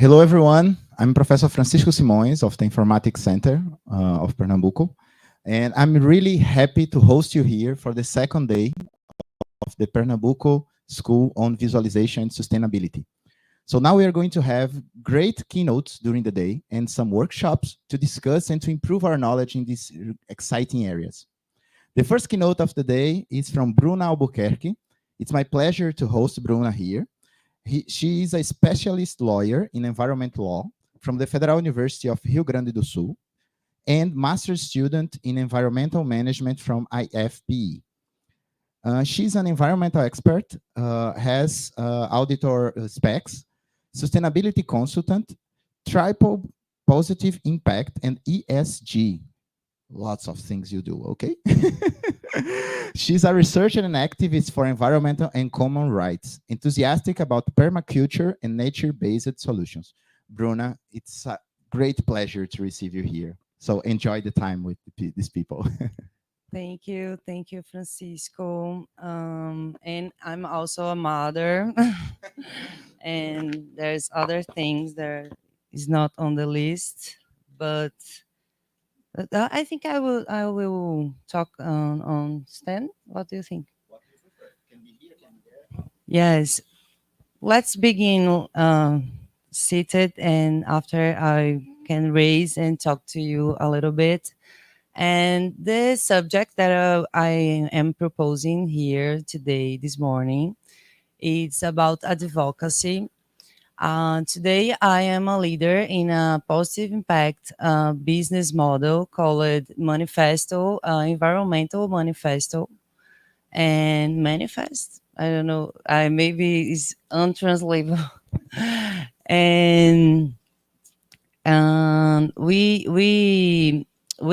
Hello, everyone. I'm Professor Francisco Simões of the Informatics Center of Pernambuco, and I'm really happy to host you here for the second day of the Pernambuco School on Visualization and Sustainability. So now we are going to have great keynotes during the day and some workshops to discuss and to improve our knowledge in these exciting areas. The first keynote of the day is from Bruna Albuquerque. It's my pleasure to host Bruna here. She is a specialist lawyer in environment law from the Federal University of Rio Grande do Sul and master's student in environmental management from IFPE. She's an environmental expert, has auditor specs, sustainability consultant, triple positive impact, and ESG. Lots of things you do, okay? She's a researcher and activist for environmental and common rights, enthusiastic about permaculture and nature-based solutions. Bruna, it's a great pleasure to receive you here. So enjoy the time with these people. Thank you, Francisco. And I'm also a mother, and there's other things that is not on the list, but I think I will talk on stand. What do you think? Yes, let's begin seated, and after I can raise and talk to you a little bit. And the subject that I am proposing here today, this morning, it's about advocacy. Today, I am a leader in a positive impact business model called Manifesto, Environmental Manifesto, and Manifest. I don't know. I maybe is untranslatable. And we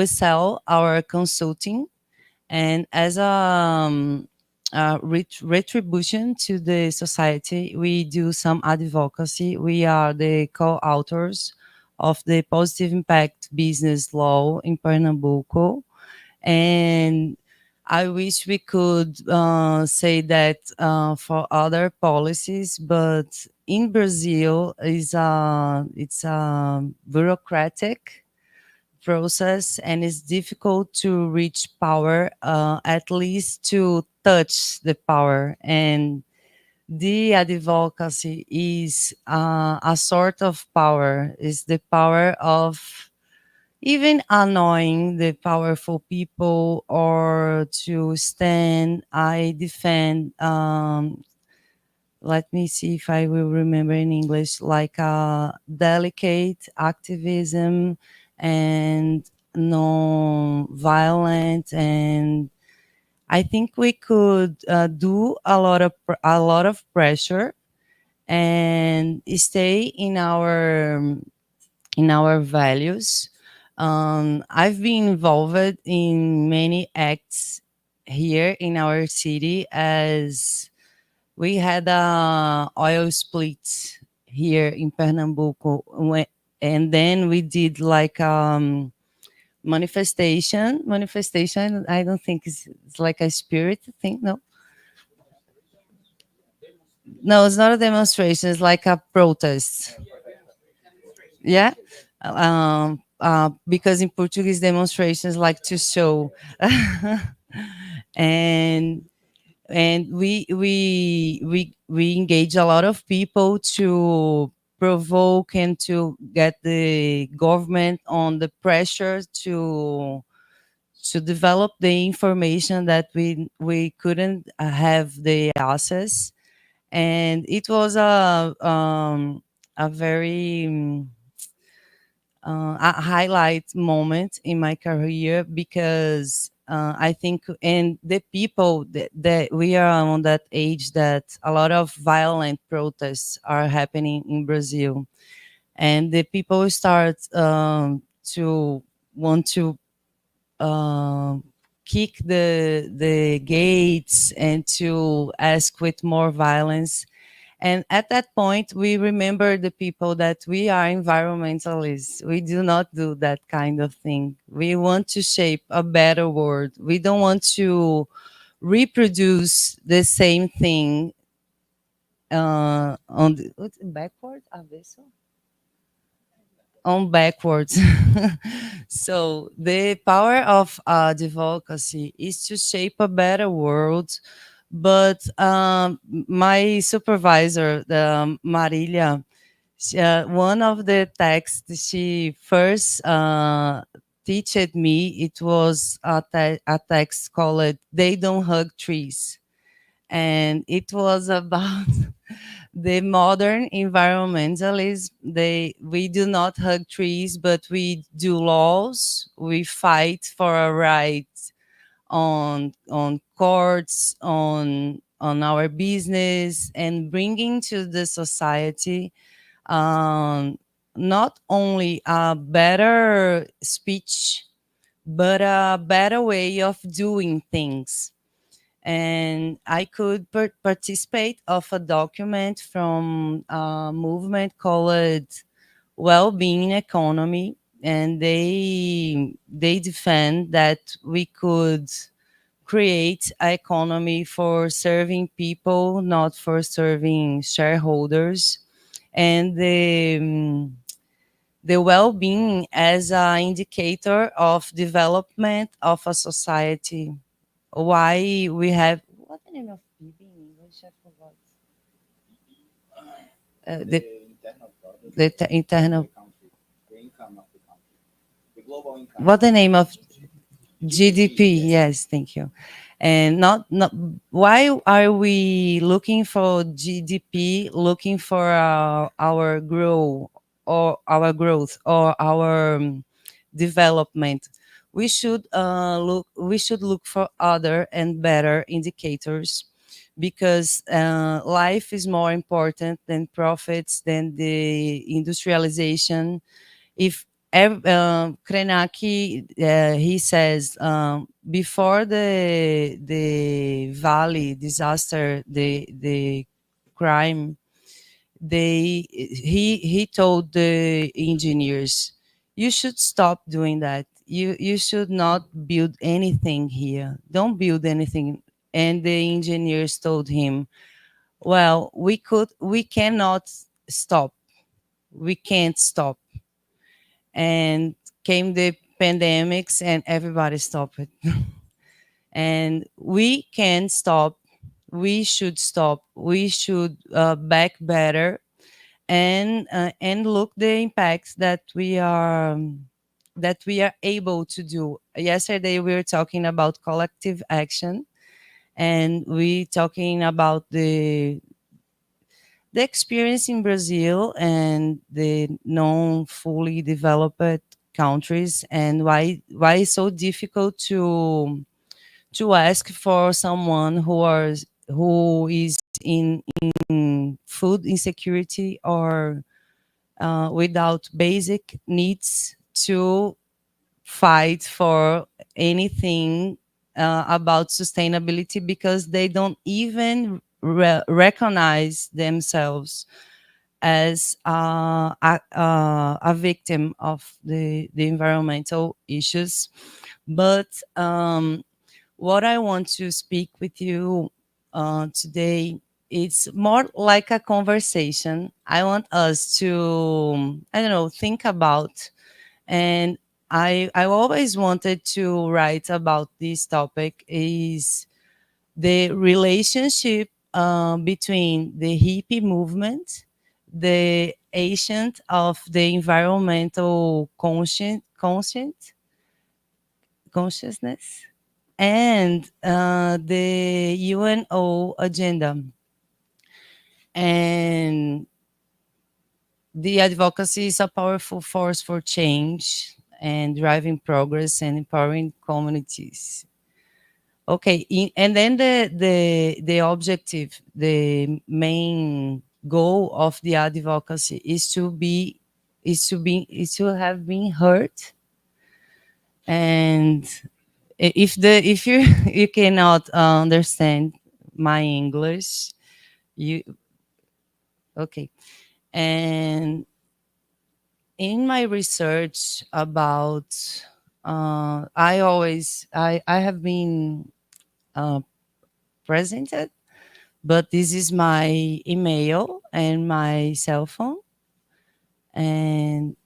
sell our consulting, and as a retribution to the society, we do some advocacy. We are the co-authors of the positive impact business law in Pernambuco, and I wish we could say that for other policies, but in Brazil it's a bureaucratic process, and it's difficult to reach power, at least to touch the power. And the advocacy is a sort of power, is the power of even annoying the powerful people, or to stand, I defend, let me see if I will remember in English, like delicate activism and non-violent. And I think we could do a lot of pressure and stay in our values. I've been involved in many acts here in our city, as we had a oil split here in Pernambuco, and then we did like manifestation. I don't think it's like a spirit thing. No, no, it's not a demonstration. It's like a protest. Yeah. Because in Portuguese, demonstrations like to show. and we engage a lot of people to provoke and to get the government on the pressure to develop the information that we couldn't have the access. And it was a very a highlight moment in my career, because I think, and the people that we are on that age, that a lot of violent protests are happening in Brazil, and the people start to want to um kick the gates and to ask with more violence. And at that point, we remember the people that we are environmentalists. We do not do that kind of thing. We want to shape a better world. We don't want to reproduce the same thing on the what's backward. Avesso? on backwards. So the power of advocacy is to shape a better world. But my supervisor, the Marilia, one of the texts she first teached me, it was a text called "They Don't Hug Trees," and it was about the modern environmentalists. We do not hug trees, but we do laws. We fight for a right on courts, on our business, and bringing to the society um, not only a better speech, but a better way of doing things. And I could participate of a document from a movement called well-being economy, and they defend that we could create an economy for serving people, not for serving shareholders, and the well-being as an indicator of development of a society. Why we have what's the name of PIB in English? I forgot. The internal. What the name of GDP? Yes, thank you. And not why are we looking for GDP, looking for our growth or our development? We should look for other and better indicators, because life is more important than profits, than the industrialization. If Krenak, he says, before the Valley disaster, the crime, he told the engineers, you should stop doing that. You should not build anything here. Don't build anything. And the engineers told him, well, we cannot stop. We can't stop. And came the pandemics and everybody stopped it. And we can stop. We should stop. We should back better, and look the impacts that we are able to do. Yesterday we were talking about collective action, and we talking about the experience in Brazil and the non fully developed countries, and why it's so difficult to ask for someone who is in food insecurity or without basic needs to fight for anything about sustainability, because they don't even recognize themselves as a victim of the environmental issues. But what I want to speak with you today, it's more like a conversation. I want us to, I don't know, think about, and I always wanted to write about this topic, is the relationship between the hippie movement, the ancient of the environmental consciousness, and the UNO agenda. And the advocacy is a powerful force for change and driving progress and empowering communities. Okay, and then the objective, the main goal of the advocacy is to have been heard. And if you you cannot understand my English, you okay. And in my research about I have been uh, presented, but this is my email and my cell phone. And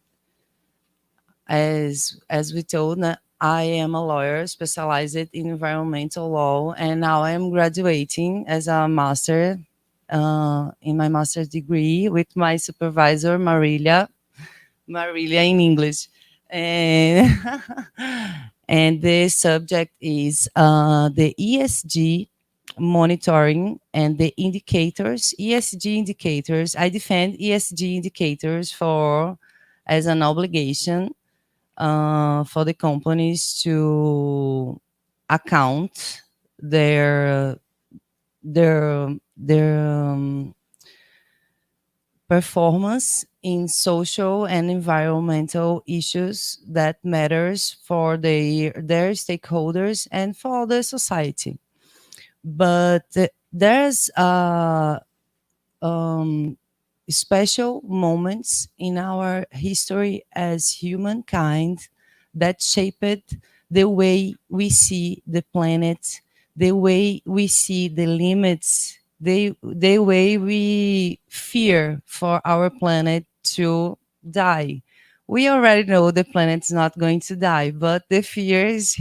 as we told, I am a lawyer specialized in environmental law, and now I am graduating as a master in my master's degree with my supervisor Marilia in English, and and the subject is the ESG monitoring and the indicators, ESG indicators. I defend ESG indicators for as an obligation for the companies to account their their performance in social and environmental issues that matters for their stakeholders and for the society. But there's um, special moments in our history as humankind that shaped the way we see the planet, the way we see the limits, the way we fear for our planet to die. We already know the planet's not going to die, but the fear is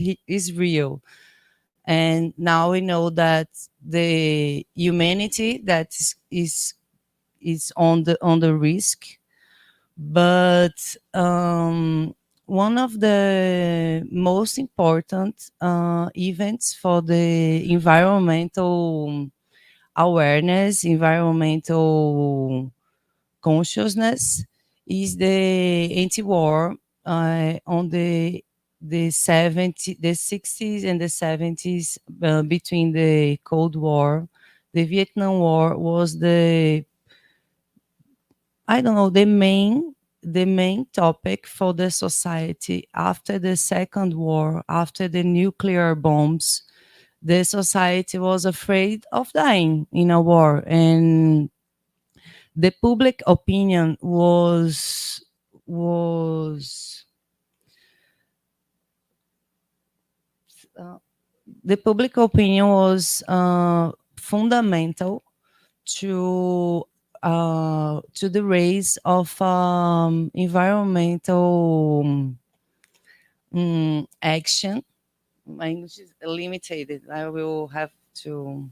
real. And now we know that the humanity that is on the risk. But one of the most important events for the environmental awareness, environmental consciousness, is the anti-war on the 60s and the 70s, between the Cold War. The Vietnam War was the, I don't know, the main topic for the society after the Second War, after the nuclear bombs. The society was afraid of dying in a war, and the public opinion was uh, the public opinion was fundamental to the raise of environmental action. My English is limited. I will have to.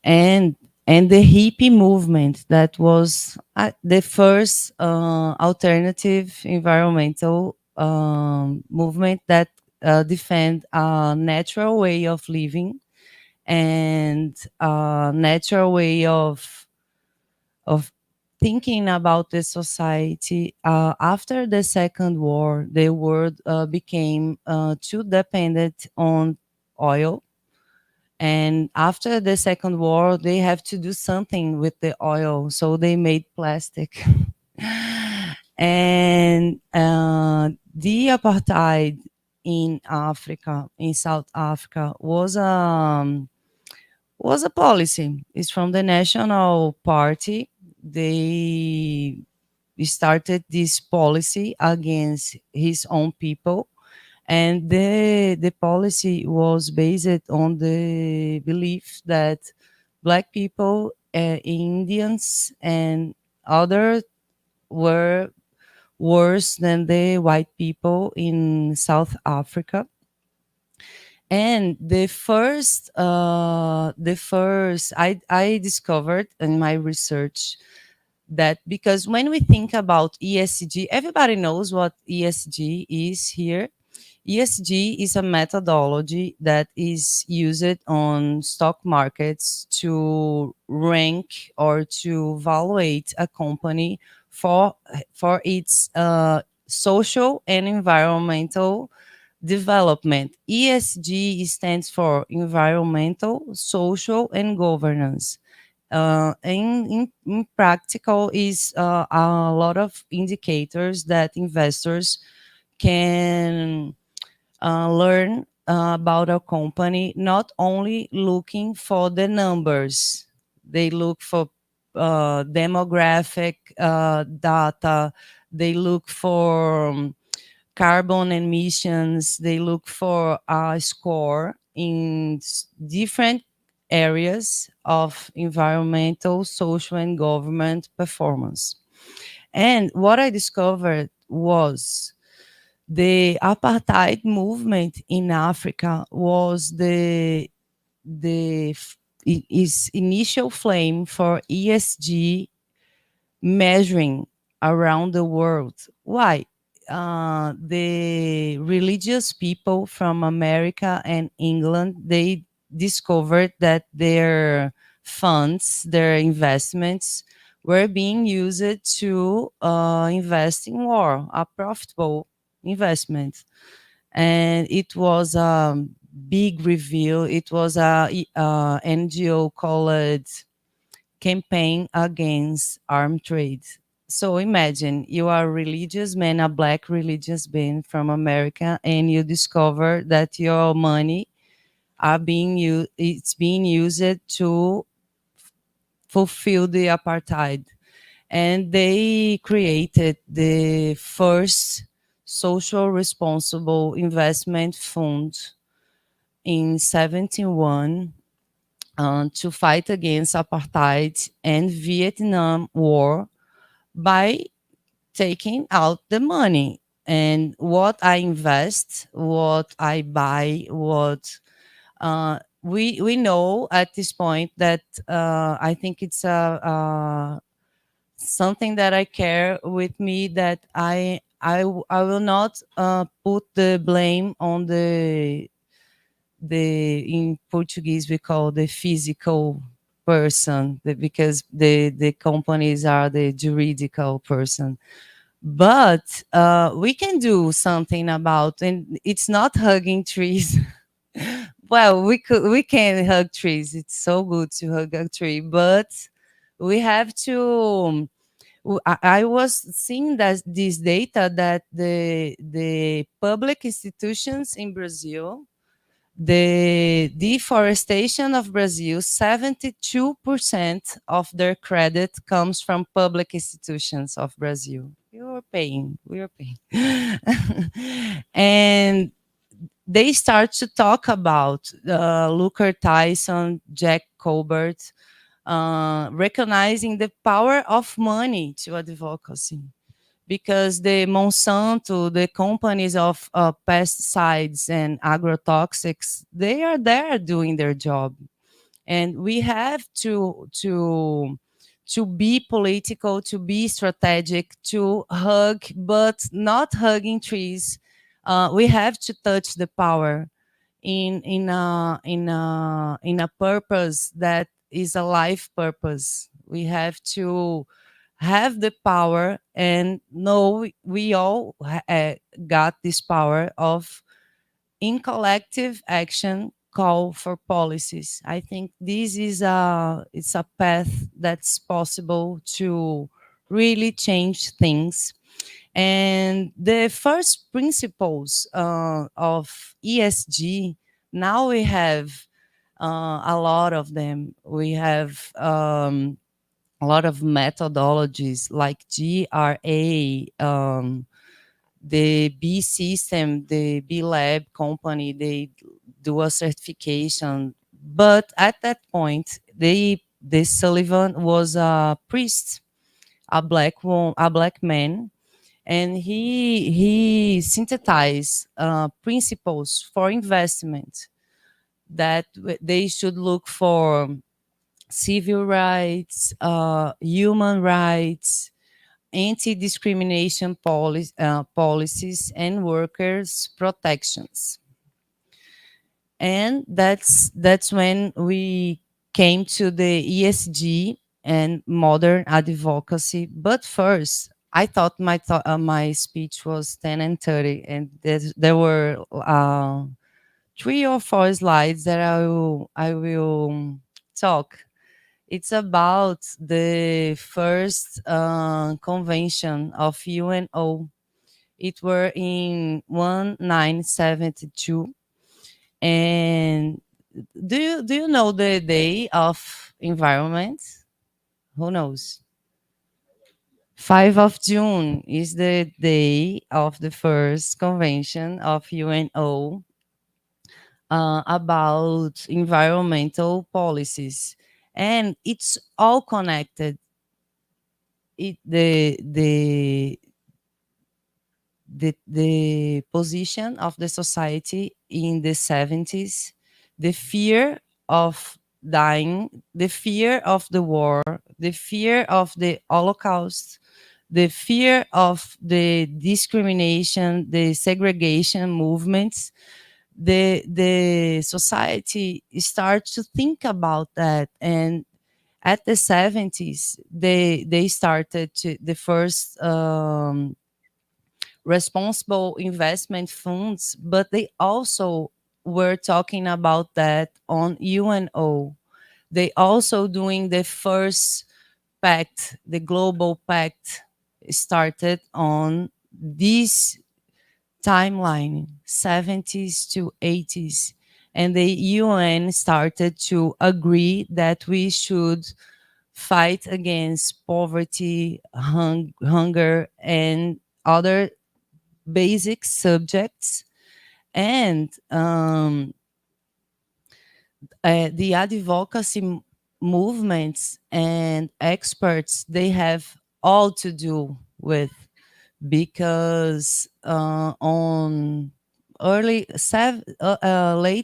And the hippie movement, that was the first alternative environmental movement that defend a natural way of living and a natural way of thinking about the society. After the Second War, the world became too dependent on oil. And after the Second War, they have to do something with the oil, so they made plastic. And the apartheid in Africa, in South Africa, was a policy. It's from the National Party. They started this policy against his own people, and the policy was based on the belief that black people, Indians, and others were worse than the white people in South Africa. And I discovered in my research that, because when we think about ESG, everybody knows what ESG is here. ESG is a methodology that is used on stock markets to rank or to evaluate a company for its social and environmental development. ESG stands for environmental, social, and governance. In practical is a lot of indicators that investors can learn about a company, not only looking for the numbers. They look for demographic data. They look for carbon emissions. They look for a score in different areas of environmental, social, and government performance. And what I discovered was the apartheid movement in Africa was the is initial flame for ESG measuring around the world. Why? The religious people from America and England, they discovered that their funds, their investments, were being used to invest in war, a profitable investment. And it was a big reveal. It was a NGO called Campaign Against Armed Trade. So imagine you are a religious man, a black religious man from America, and you discover that your money are being used, it's being used to fulfill the apartheid. And they created the first social responsible investment fund in 71 to fight against apartheid and Vietnam War by taking out the money. And what I invest, what I buy, what we know at this point that I think it's something that I care with me, that I will not put the blame on the in Portuguese we call the physical person, because the companies are the juridical person. But we can do something about, and it's not hugging trees. Well, we can hug trees. It's so good to hug a tree, but we have to. I was seeing that this data that the public institutions in Brazil, the deforestation of Brazil, 72% of their credit comes from public institutions of Brazil. We are paying. And they start to talk about Looker Tyson, Jack Colbert, recognizing the power of money to advocacy, because the Monsanto, the companies of pesticides and agrotoxics, they are there doing their job, and we have to be political, to be strategic, to hug, but not hugging trees. We have to touch the power in a purpose that is a life purpose. We have to have the power and know we all got this power of, in collective action, call for policies. I think this is it's a path that's possible to really change things. And the first principles of ESG, now we have a lot of them. We have a lot of methodologies like GRA, the B system, the B Lab company, they do a certification. But at that point, the Sullivan was a priest, a black man, and he synthesized principles for investment, that they should look for civil rights, human rights, anti-discrimination policies, and workers' protections. And that's when we came to the ESG and modern advocacy. But first, I thought my speech was 10 and 30, and there were 3 or 4 slides that I will talk. It's about the first convention of UNO. It were in 1972. And do you know the day of environment? Who knows? 5 of June is the day of the first convention of UNO about environmental policies, and it's all connected. The the position of the society in the 70s, the fear of dying, the fear of the war, the fear of the Holocaust, the fear of the discrimination, the segregation movements. The society starts to think about that, and at the 70s they started to the first responsible investment funds, but they also were talking about that on UNO. They also doing the first pact, the global pact started on this timeline, 70s to 80s. And the UN started to agree that we should fight against poverty, hunger, and other basic subjects. And the advocacy movements and experts, they have all to do with, because on late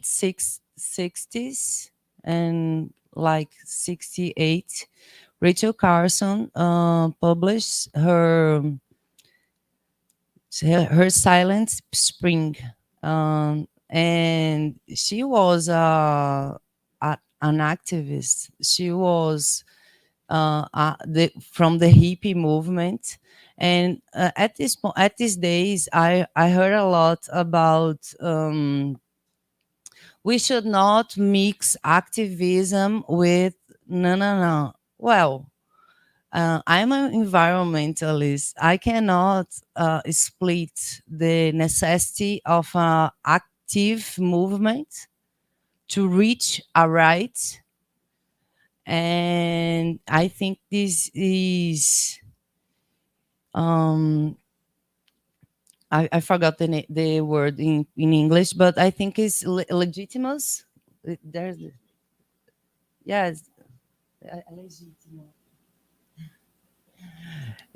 60s and like 68, Rachel Carson published her Silent Spring, and she was an activist. She was from the hippie movement, and at these days, I heard a lot about we should not mix activism with no. Well, I'm an environmentalist. I cannot split the necessity of an active movement to reach a right. And I think this is, um, I forgot the word in English, but I think it's legitimous. There's, yes, legitimate.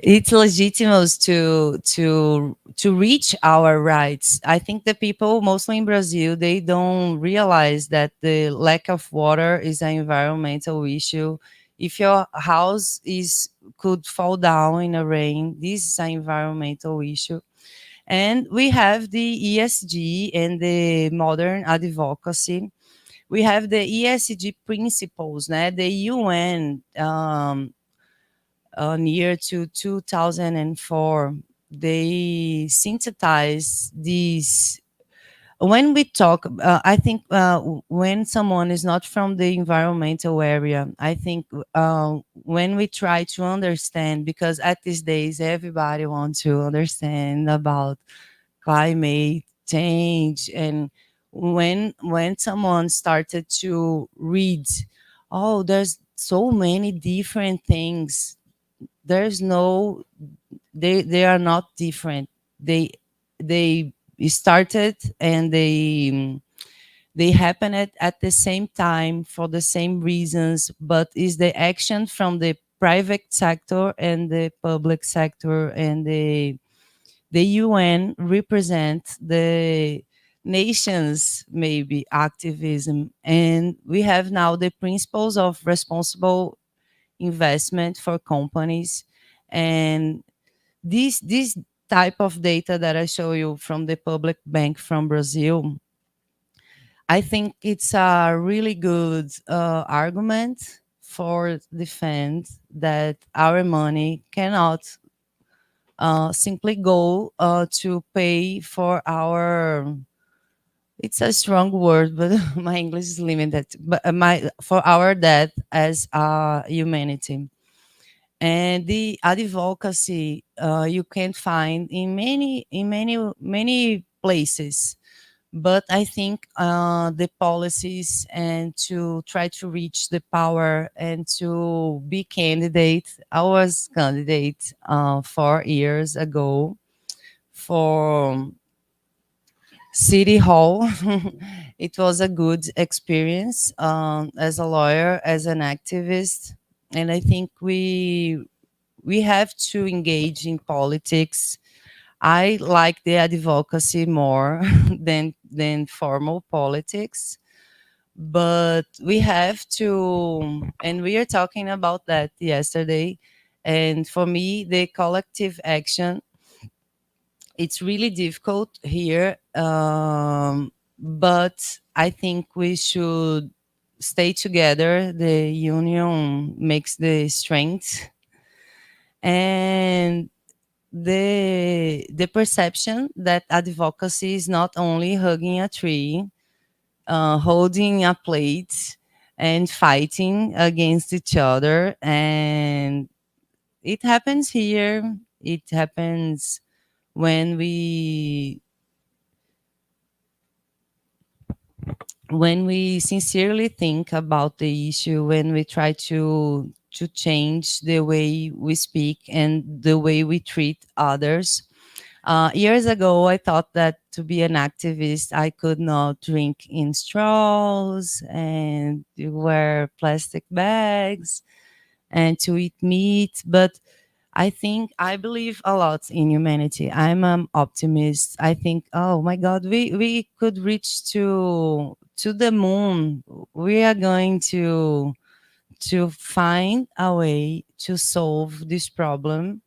It's legitimate to reach our rights. I think the people, mostly in Brazil, they don't realize that the lack of water is an environmental issue. If your house is could fall down in a rain, this is an environmental issue. And we have the ESG and the modern advocacy. We have the ESG principles, né? The UN near to 2004, they synthesize these. When we talk, I think when someone is not from the environmental area, I think when we try to understand, because at these days everybody wants to understand about climate change, and when someone started to read, oh, there's so many different things, there's no, they are not different, they started and they happen at the same time for the same reasons, but is the action from the private sector and the public sector, and the UN represent the nations maybe activism. And we have now the principles of responsible investment for companies. And this type of data that I show you from the public bank from Brazil, I think it's a really good argument for defend that our money cannot simply go to pay for our, it's a strong word, but my English is limited, but my for our debt as humanity. And the advocacy you can find in many places, but I think the policies and to try to reach the power and to be candidate. I was candidate 4 years ago for city hall. It was a good experience as a lawyer, as an activist, and I think we have to engage in politics. I like the advocacy more than formal politics, but we have to, and we are talking about that yesterday. And for me, the collective action, it's really difficult here, but I think we should stay together. The union makes the strength, and the perception that advocacy is not only hugging a tree, holding a plate, and fighting against each other. And it happens here. It happens when we sincerely think about the issue, when we try to change the way we speak and the way we treat others. Years ago, I thought that to be an activist, I could not drink in straws and wear plastic bags and to eat meat. But I believe a lot in humanity. I'm an optimist. I think, oh my God, we could reach to the moon. We are going to find a way to solve this problem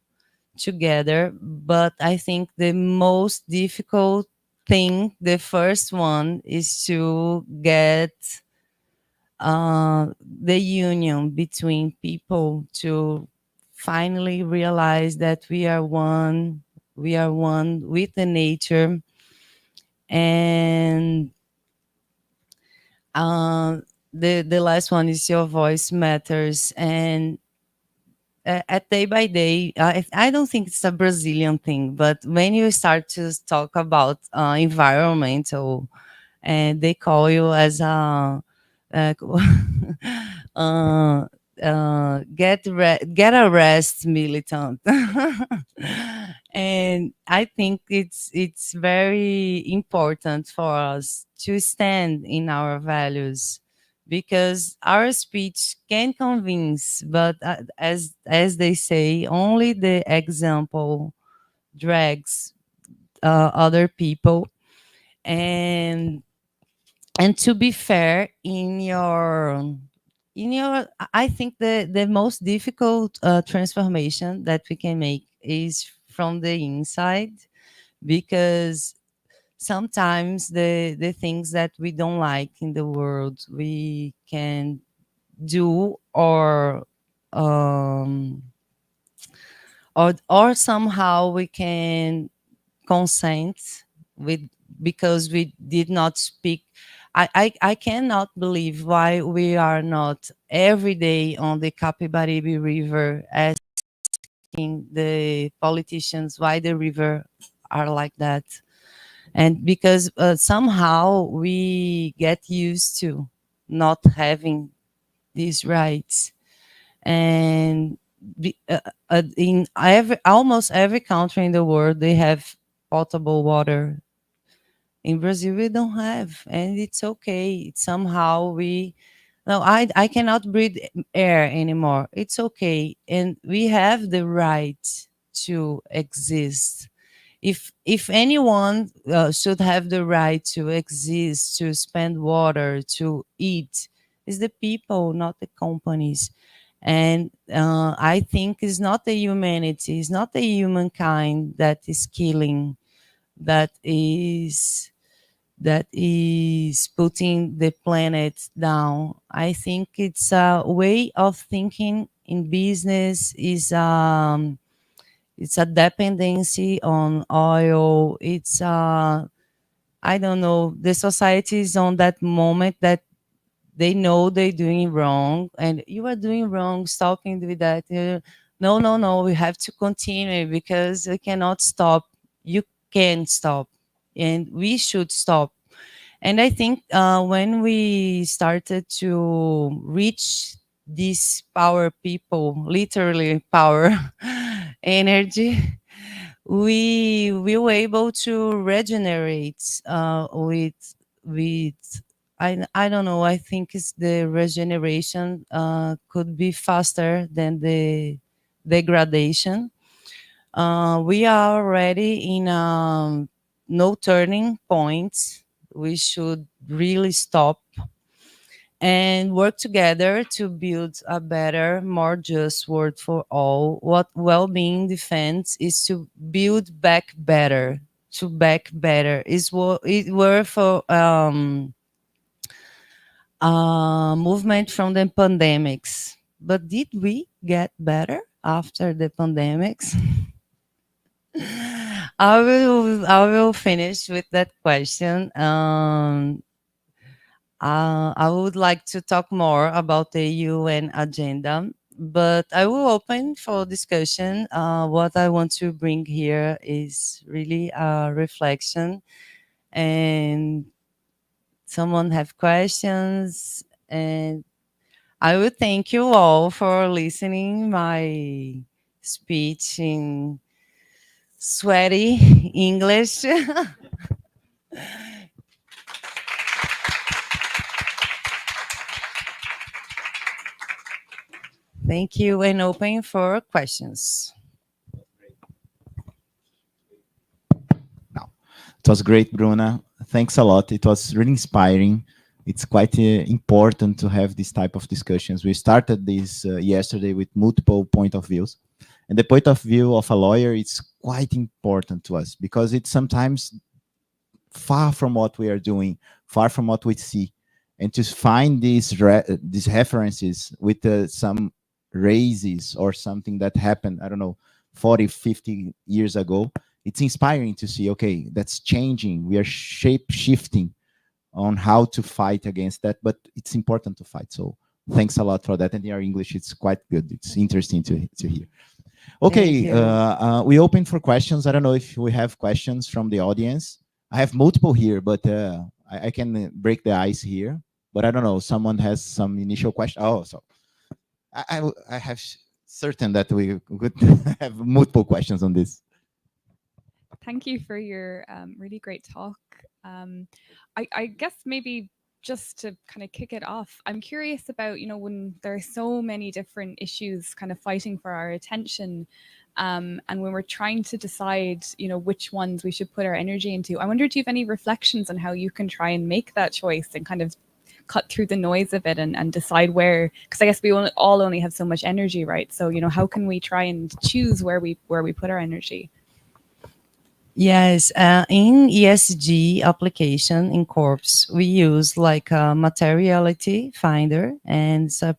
together. But I think the most difficult thing, the first one, is to get the union between people to finally realize that we are one. We are one with the nature, and uh, the last one is your voice matters. And at day by day, I don't think it's a Brazilian thing, but when you start to talk about environmental, and they call you as a uh, uh, get a rest militant. And I think it's very important for us to stand in our values, because our speech can convince, but as they say, only the example drags other people. And and to be fair, in your I think the most difficult transformation that we can make is from the inside, because sometimes the things that we don't like in the world, we can do, um or somehow we can consent with, because we did not speak. I cannot believe why we are not every day on the Capibaribe River asking the politicians why the river are like that. And because somehow we get used to not having these rights. And in almost every country in the world, they have potable water. In Brazil, we don't have, and it's okay. It's somehow we no, I cannot breathe air anymore. It's okay, and we have the right to exist. If anyone should have the right to exist, to spend water, to eat, is the people, not the companies. And I think it's not the humanity, it's not the humankind that is killing, that is putting the planet down. I think it's a way of thinking in business, is it's a dependency on oil. It's I don't know, the society is on that moment that they know they're doing wrong, and you are doing wrong, stopping with that. No, no, no, we have to continue because we cannot stop. You can stop, and we should stop. And I think when we started to reach these power people, literally power energy, we were able to regenerate with I don't know. I think it's the regeneration could be faster than the degradation. We are already in no turning points. We should really stop and work together to build a better, more just world for all. What well-being defends is to build back better. To back better is what it were for movement from the pandemics. But did we get better after the pandemics? I will finish with that question. I would like to talk more about the UN agenda, but I will open for discussion. What I want to bring here is really a reflection, and someone have questions, and I would thank you all for listening my speech in sweaty English. Thank you, and open for questions. Now, it was great, Bruna. Thanks a lot. It was really inspiring. It's quite important to have this type of discussions. We started this yesterday with multiple point of views. And the point of view of a lawyer is quite important to us because it's sometimes far from what we are doing, far from what we see. And to find these references with some raises or something that happened, I don't know, 40, 50 years ago, it's inspiring to see, okay, that's changing. We are shape shifting on how to fight against that, but it's important to fight. So thanks a lot for that. And your English, it's quite good. It's interesting to hear. Okay, we open for questions. I don't know if we have questions from the audience. I have multiple here, but I can break the ice here. But I don't know, someone has some initial question. Oh, so I have certain that we could have multiple questions on this. Thank you for your really great talk. I guess maybe just to kind of kick it off, I'm curious about, when there are so many different issues kind of fighting for our attention, and when we're trying to decide, which ones we should put our energy into, I wonder, do you have any reflections on how you can try and make that choice and kind of cut through the noise of it and decide where, because I guess we all only have so much energy, right? So, how can we try and choose where we put our energy? Yes, in ESG application in Corps, we use like a materiality finder and it's a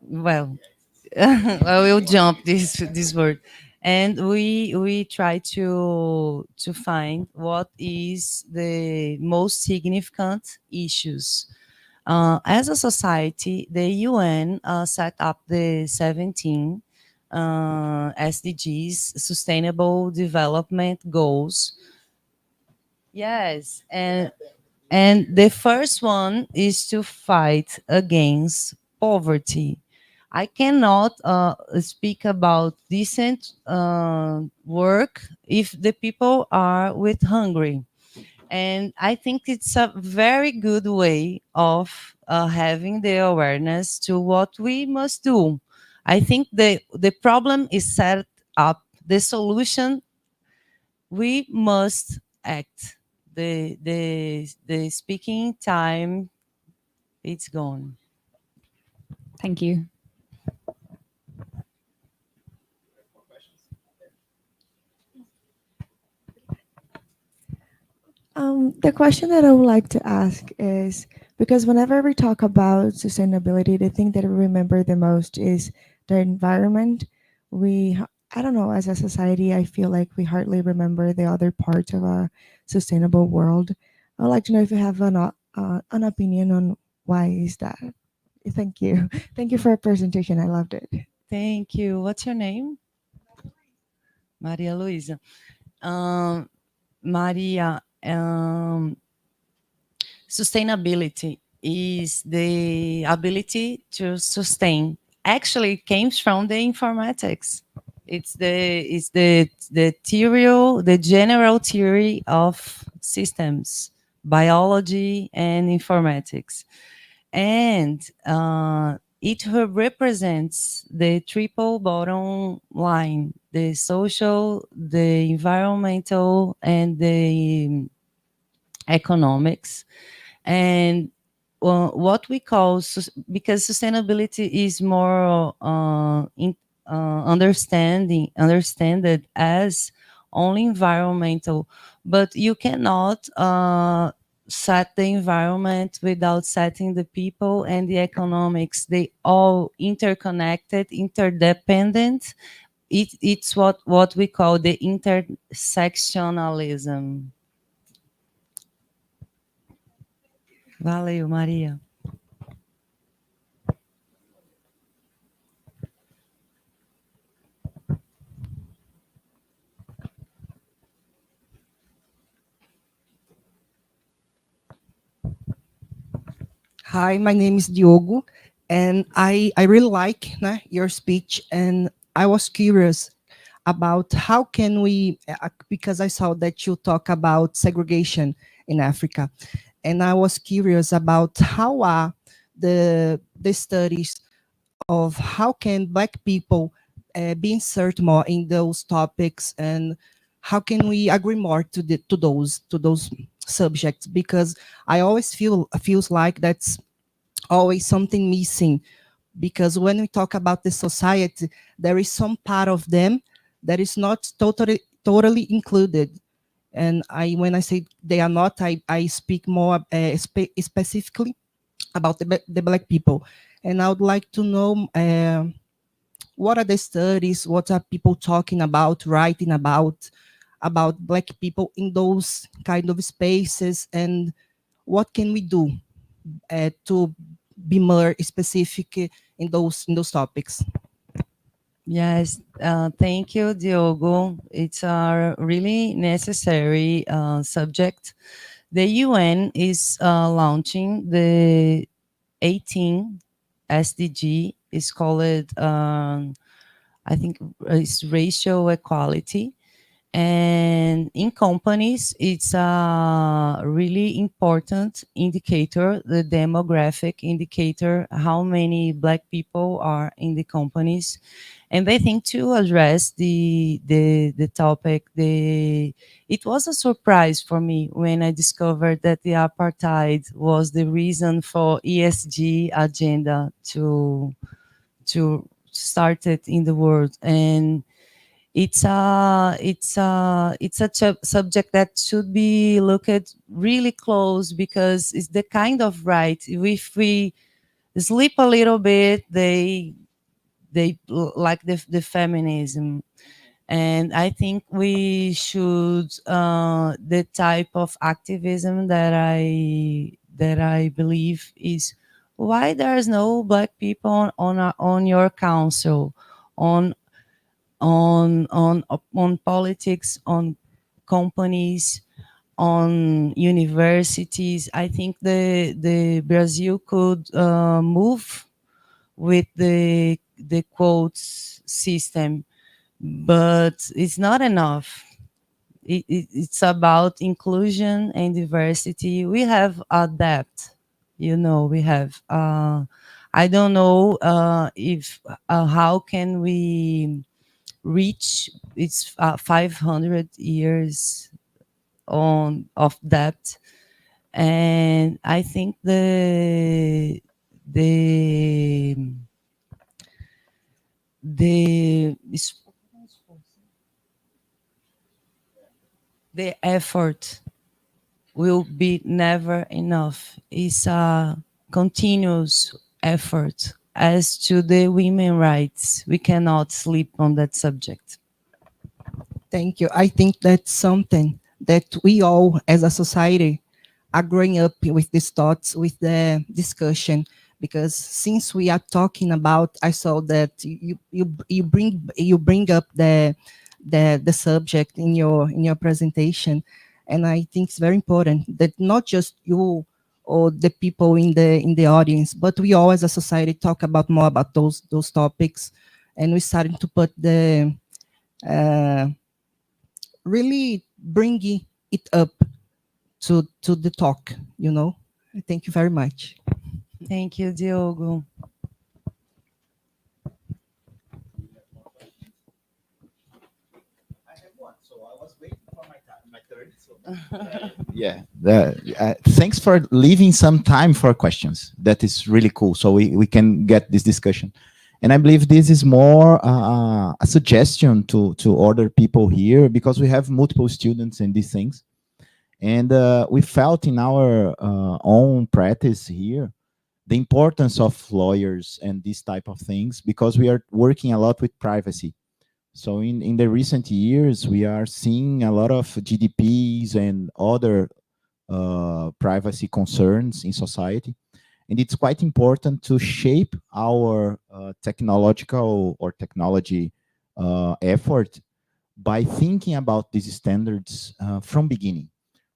well, I will jump this word, and we try to find what is the most significant issues. As a society, the UN set up the 17 SDGs, Sustainable Development Goals. Yes, and the first one is to fight against poverty. I cannot speak about decent work if the people are with hungry. And I think it's a very good way of having the awareness to what we must do. I think the problem is set up. The solution, we must act. The speaking time, it's gone. Thank you. The question that I would like to ask is, because whenever we talk about sustainability, the thing that we remember the most is the environment. I don't know, as a society, I feel like we hardly remember the other parts of a sustainable world. I'd like to know if you have an opinion on why is that. Thank you. Thank you for your presentation. I loved it. Thank you. What's your name? Maria Luisa. Maria, sustainability is the ability to sustain. Actually, it came from the informatics. It's the theory, the general theory of systems, biology and informatics. And it represents the triple bottom line: the social, the environmental, and the economics. And what we call, because sustainability is more understood as only environmental, but you cannot set the environment without setting the people and the economics. They all interconnected, interdependent. It's what we call the intersectionalism. Valeu, Maria. Hi, my name is Diogo, and I really like your speech, and I was curious about how can we, because I saw that you talk about segregation in Africa, and I was curious about how are the studies of how can Black people be inserted more in those topics, and how can we agree more to those subjects, because I always feels like that's always something missing, because when we talk about the society, there is some part of them that is not totally included. And when I say they are not, I speak more specifically about the Black people. And I would like to know what are the studies, what are people talking about, writing about Black people in those kind of spaces, and what can we do to be more specific in those topics. Yes, thank you, Diogo. It's a really necessary subject. The UN is launching the 18 SDG. Is called, I think, it's racial equality. And in companies, it's a really important indicator, the demographic indicator, how many Black people are in the companies. And I think to address the topic, it was a surprise for me when I discovered that the apartheid was the reason for ESG agenda to start it in the world. And it's such a subject that should be looked at really close, because it's the kind of right. If we sleep a little bit, they like the feminism. And I think we should the type of activism that I believe is why there's no Black people on your council, on on politics, on companies, on universities. I think the Brazil could move with the quotes system, but it's not enough. It's about inclusion and diversity. We have a depth, we have. I don't know if how can we reach its 500 years on of depth. And I think the the the effort will be never enough. It's a continuous effort. As to the women rights, we cannot sleep on that subject. Thank you. I think that's something that we all as a society are growing up with these thoughts, with the discussion, because since we are talking about, I saw that you bring up the subject in your presentation, and I think it's very important that not just you or the people in the audience, but we all as a society talk about more about those topics, and we're starting to put the really bringing it up to the talk. Thank you very much. Thank you, Diogo. Yeah. Thanks for leaving some time for questions. That is really cool. So we can get this discussion. And I believe this is more a suggestion to other people here because we have multiple students in these things. And we felt in our own practice here the importance of lawyers and these type of things because we are working a lot with privacy. So in the recent years, we are seeing a lot of GDPs and other privacy concerns in society. And it's quite important to shape our technological or technology effort by thinking about these standards from beginning.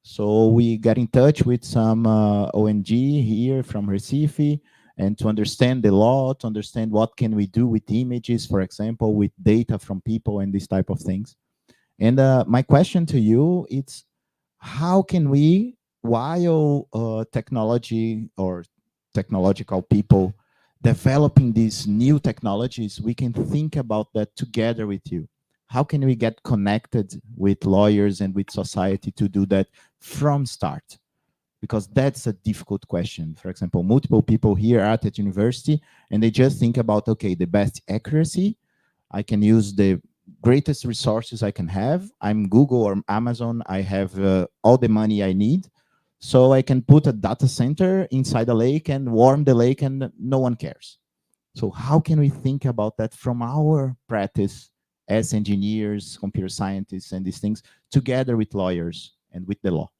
So we got in touch with some ONG here from Recife, and to understand the law, to understand what can we do with images, for example, with data from people and these type of things. And my question to you is, how can we, while technology or technological people developing these new technologies, we can think about that together with you? How can we get connected with lawyers and with society to do that from start? Because that's a difficult question. For example, multiple people here at university, and they just think about, okay, the best accuracy, I can use the greatest resources I can have. I'm Google or Amazon. I have all the money I need. So I can put a data center inside a lake and warm the lake and no one cares. So how can we think about that from our practice as engineers, computer scientists, and these things together with lawyers and with the law?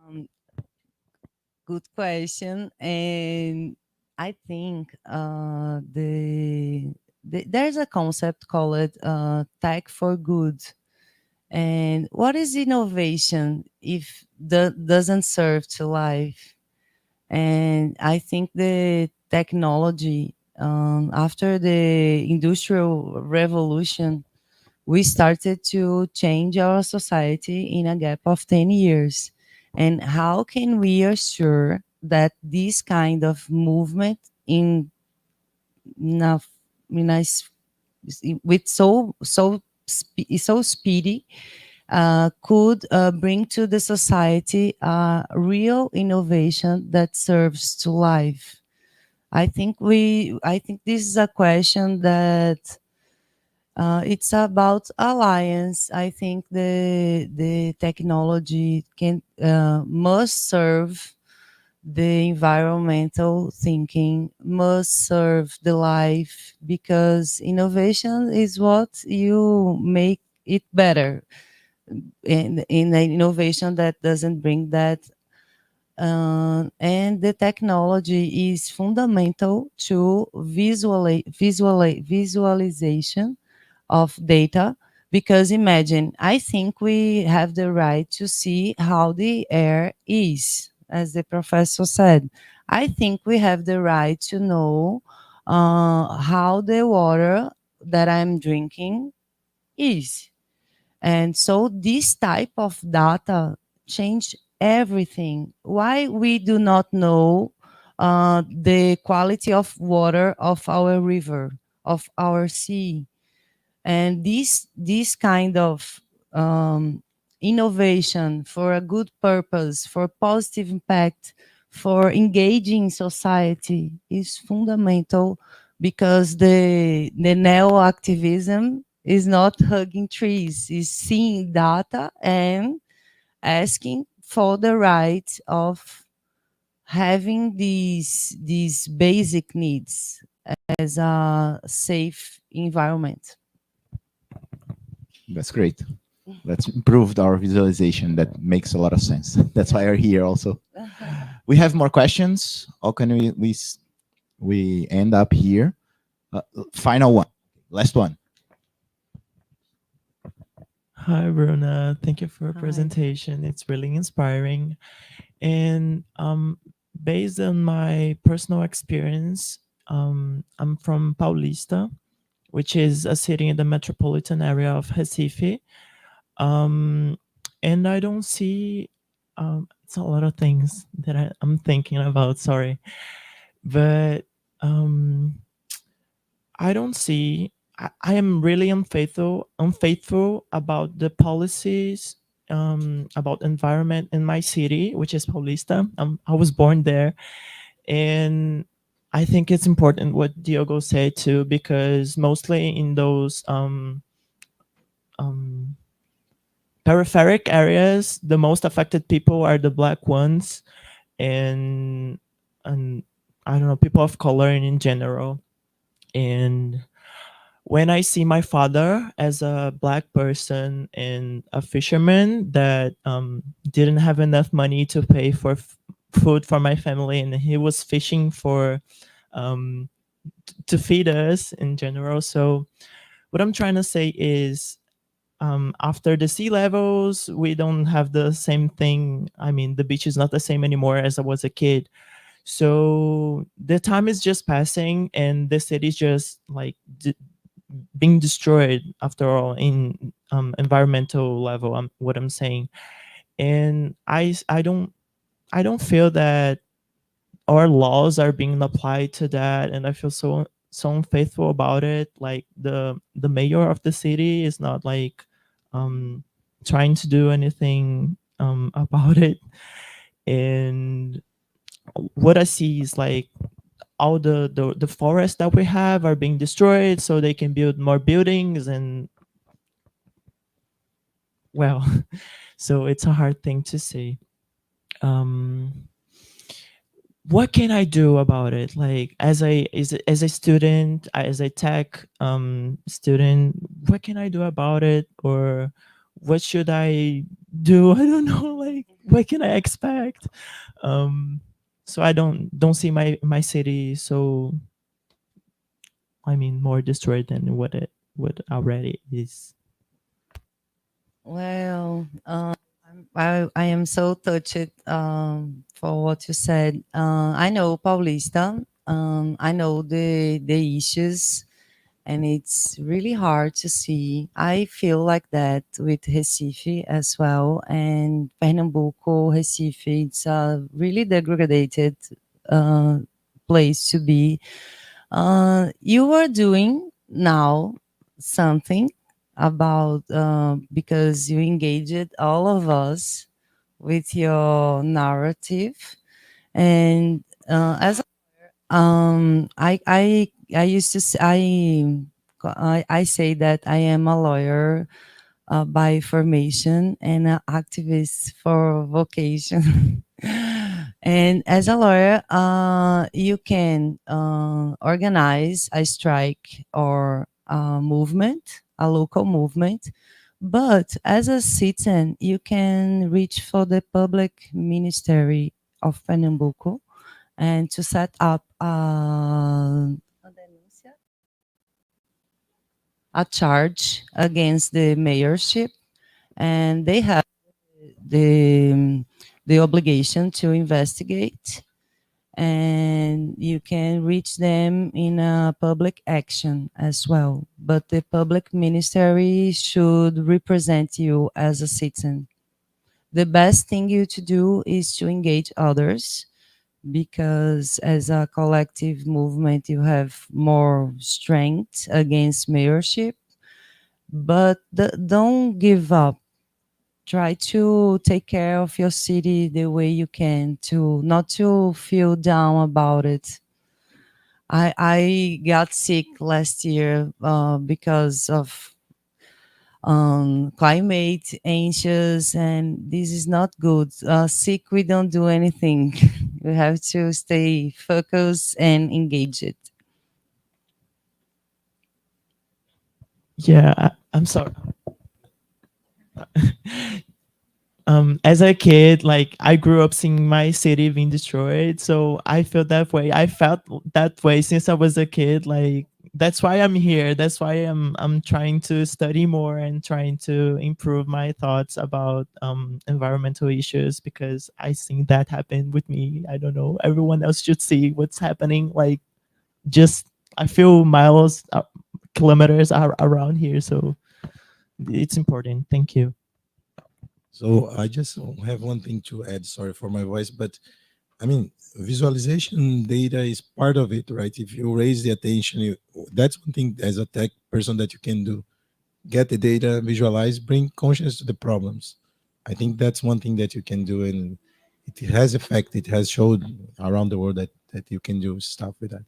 Um, Good question. And I think there's a concept called tech for good. And what is innovation if doesn't serve to life? And I think the technology, after the industrial revolution, we started to change our society in a gap of 10 years. And how can we assure that this kind of movement in a, in a with so speedy could bring to the society real innovation that serves to life? I think this is a question that it's about alliance. I think the technology can must serve the environmental thinking, must serve the life, because innovation is what you make it better. In an innovation that doesn't bring that, and the technology is fundamental to visualization of data, because imagine, I think we have the right to see how the air is, as the professor said. I think we have the right to know how the water that I'm drinking is. And so this type of data changed everything. Why we do not know the quality of water of our river, of our sea? And this kind of innovation for a good purpose, for positive impact, for engaging society is fundamental, because the neo activism is not hugging trees, is seeing data and asking for the right of having these basic needs as a safe environment. That's great. Let's improve our visualization. That makes a lot of sense. That's why we're here also. We have more questions. Or can we end up here? Final one. Last one. Hi, Bruna. Thank you for your Hi. presentation. It's really inspiring. And based on my personal experience, I'm from Paulista, which is a city in the metropolitan area of Recife. And I don't see, it's a lot of things that I'm thinking about, sorry. But I don't see I am really unfaithful about the policies about environment in my city, which is Paulista. I was born there, and I think it's important what Diogo said too, because mostly in those um, peripheric areas, the most affected people are the black ones, and and I don't know, people of color in general. And when I see my father as a black person and a fisherman that didn't have enough money to pay for food for my family, and he was fishing for um, to feed us in general. So what I'm trying to say is, after the sea levels, we don't have the same thing. I mean, the beach is not the same anymore as I was a kid. So the time is just passing, and the city is just like being destroyed after all in environmental level. What I'm saying, and I don't feel that our laws are being applied to that, and I feel so unfaithful about it. Like the mayor of the city is not like um trying to do anything about it. And what I see is like all the forests that we have are being destroyed so they can build more buildings, and well, so it's a hard thing to say. um what can I do about it? Like as a student, as a tech student, what can I do about it? Or what should I do? I don't know. Like what can I expect? Um, so I don't see my city so, I mean, more destroyed than what already is. Well, I am so touched for what you said. I know Paulista. I know the issues, and it's really hard to see. I feel like that with Recife as well, and Pernambuco, Recife. It's a really degraded uh, place to be. You are doing now something about because you engaged all of us with your narrative, and as I used to say, I say that I am a lawyer by formation and an activist for vocation. And as a lawyer, you can organize a strike or a movement, a local movement. But as a citizen, you can reach for the public ministry of Pernambuco and to set up a charge against the mayorship, and they have the the obligation to investigate, and you can reach them in a public action as well. But the public ministry should represent you as a citizen. The best thing you to do is to engage others, because as a collective movement you have more strength against mayorship. But don't give up. Try to take care of your city the way you can, to not to feel down about it. I got sick last year because of climate anxious, and this is not good. Sick, we don't do anything. We have to stay focused and engaged. Yeah, I'm sorry. As a kid, like I grew up seeing my city being destroyed, so I feel that way. I felt that way since I was a kid. Like that's why I'm here. That's why I'm trying to study more and trying to improve my thoughts about environmental issues, because I think that happened with me. I don't know. Everyone else should see what's happening. Like just I feel miles, kilometers are around here, so it's important. Thank you. So I just have one thing to add. Sorry for my voice, but I mean, visualization data is part of it, right? If you raise the attention, that's one thing as a tech person that you can do. Get the data, visualize, bring consciousness to the problems. I think that's one thing that you can do, and it has effect. It has showed around the world that you can do stuff with that.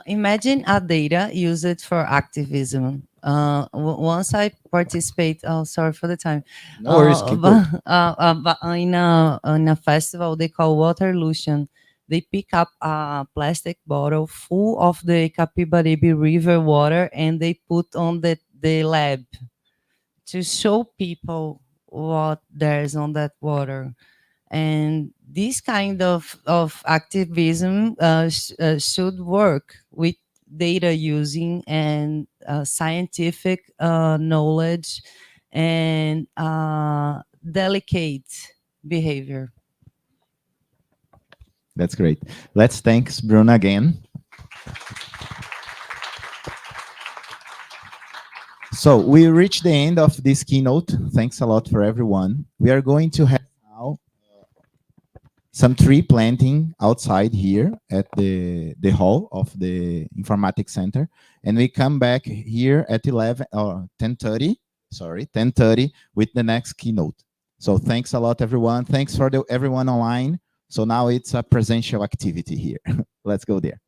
Imagine a data used for activism. Once I participate, oh, sorry for the time. No worries, keep going. But in a festival they call Waterlution. They pick up a plastic bottle full of the Capibaribe River water and they put on the lab to show people what there's on that water. And this kind of activism should work with data using and scientific knowledge and delicate behavior. That's great. Let's thanks Bruna again. So we reached the end of this keynote. Thanks a lot for everyone. We are going to have now some tree planting outside here at the hall of the Informatics Center. And we come back here at 11 or 10:30, sorry, 10:30 with the next keynote. So thanks a lot, everyone. Thanks for everyone online. So now it's a presential activity here. Let's go there.